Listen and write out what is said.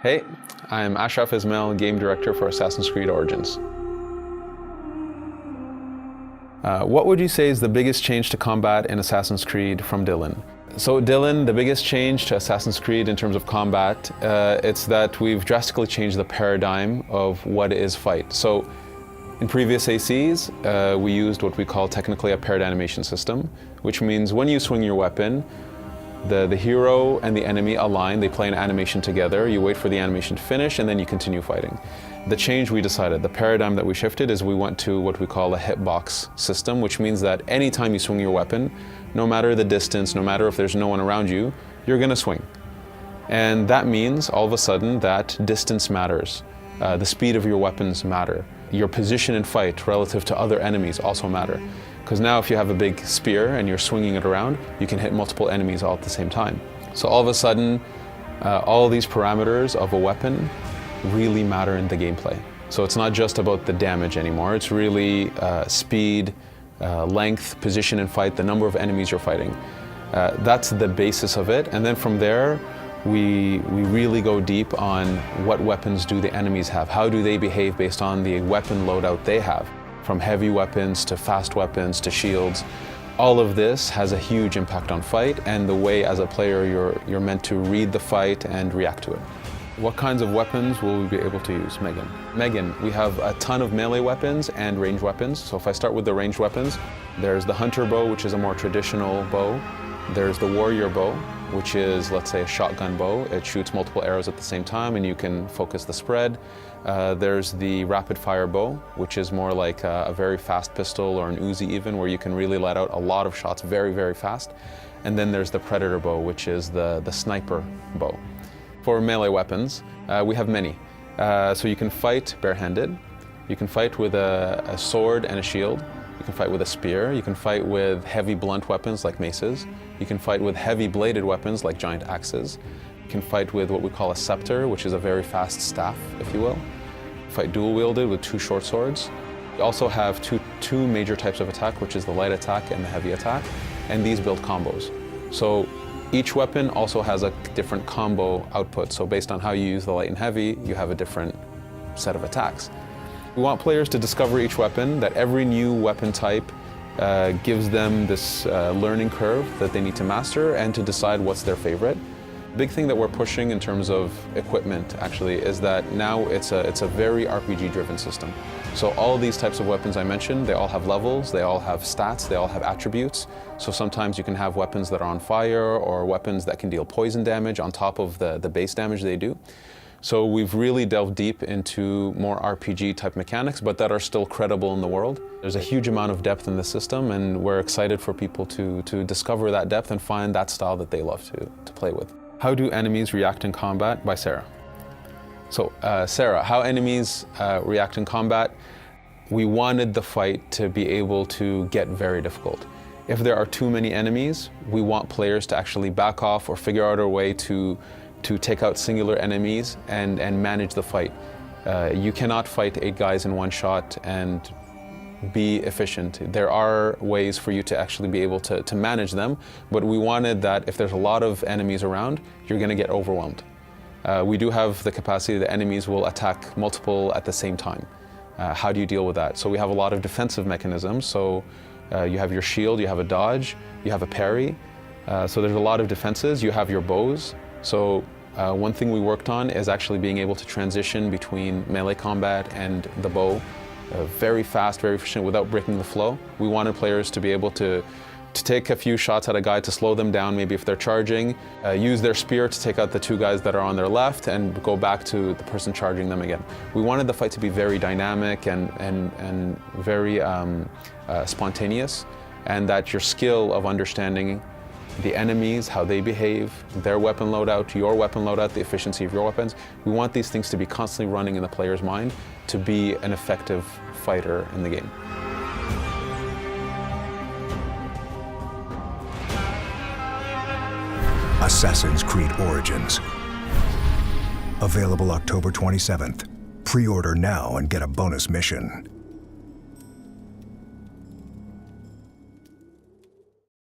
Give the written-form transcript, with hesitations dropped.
Hey, I'm Ashraf Ismail, Game Director for Assassin's Creed Origins. What would you say is the biggest change to combat in Assassin's Creed from Dylan? So Dylan, the biggest change to Assassin's Creed in terms of combat, it's that we've drastically changed the paradigm of what is fight. So in previous ACs, we used what we call technically a paired animation system, which means when you swing your weapon, the hero and the enemy align, they play an animation together, you wait for the animation to finish, and then you continue fighting. The change we decided, the paradigm that we shifted, is we went to what we call a hitbox system, which means that anytime you swing your weapon, no matter the distance, no matter if there's no one around you, you're gonna swing. And that means, all of a sudden, that distance matters. The speed of your weapons matter. Your position in fight relative to other enemies also matter. Because now if you have a big spear and you're swinging it around, you can hit multiple enemies all at the same time. So all of a sudden, all these parameters of a weapon really matter in the gameplay. So it's not just about the damage anymore, it's really speed, length, position in fight, the number of enemies you're fighting. That's the basis of it, and then from there, we really go deep on what weapons do the enemies have, how do they behave based on the weapon loadout they have. From heavy weapons to fast weapons to shields. All of this has a huge impact on fight and the way as a player you're meant to read the fight and react to it. What kinds of weapons will we be able to use, Megan? Megan, we have a ton of melee weapons and ranged weapons. So if I start with the ranged weapons, there's the hunter bow, which is a more traditional bow. There's the warrior bow, which is, let's say, a shotgun bow. It shoots multiple arrows at the same time and you can focus the spread. There's the rapid fire bow, which is more like a very fast pistol or an Uzi even, where you can really let out a lot of shots very, very fast. And then there's the predator bow, which is the sniper bow. For melee weapons, we have many. So you can fight barehanded, you can fight with a sword and a shield, you can fight with a spear, you can fight with heavy blunt weapons like maces, you can fight with heavy bladed weapons like giant axes, you can fight with what we call a scepter, which is a very fast staff, if you will. Fight dual wielded with two short swords. We also have two major types of attack, which is the light attack and the heavy attack, and these build combos. So each weapon also has a different combo output, so based on how you use the light and heavy, you have a different set of attacks. We want players to discover each weapon, that every new weapon type gives them this learning curve that they need to master and to decide what's their favorite. Big thing that we're pushing in terms of equipment actually is that now it's a very RPG driven system. So all these types of weapons I mentioned, they all have levels, they all have stats, they all have attributes. So sometimes you can have weapons that are on fire or weapons that can deal poison damage on top of the base damage they do. So we've really delved deep into more RPG type mechanics, but that are still credible in the world. There's a huge amount of depth in the system and we're excited for people to discover that depth and find that style that they love to play with. How do enemies react in combat? By Sarah. So Sarah, how enemies react in combat? We wanted the fight to be able to get very difficult. If there are too many enemies, we want players to actually back off or figure out a way to take out singular enemies and manage the fight. You cannot fight 8 guys in one shot and be efficient. There are ways for you to actually be able to manage them, but we wanted that if there's a lot of enemies around, you're gonna get overwhelmed. We do have the capacity that enemies will attack multiple at the same time. How do you deal with that? So we have a lot of defensive mechanisms. So you have your shield, you have a dodge, you have a parry. So there's a lot of defenses. You have your bows. So one thing we worked on is actually being able to transition between melee combat and the bow very fast, very efficient without breaking the flow. We wanted players to be able to take a few shots at a guy to slow them down, maybe if they're charging, use their spear to take out the 2 guys that are on their left and go back to the person charging them again. We wanted the fight to be very dynamic and very spontaneous, and that your skill of understanding the enemies, how they behave, their weapon loadout, your weapon loadout, the efficiency of your weapons. We want these things to be constantly running in the player's mind to be an effective fighter in the game. Assassin's Creed Origins. Available October 27th. Pre-order now and get a bonus mission.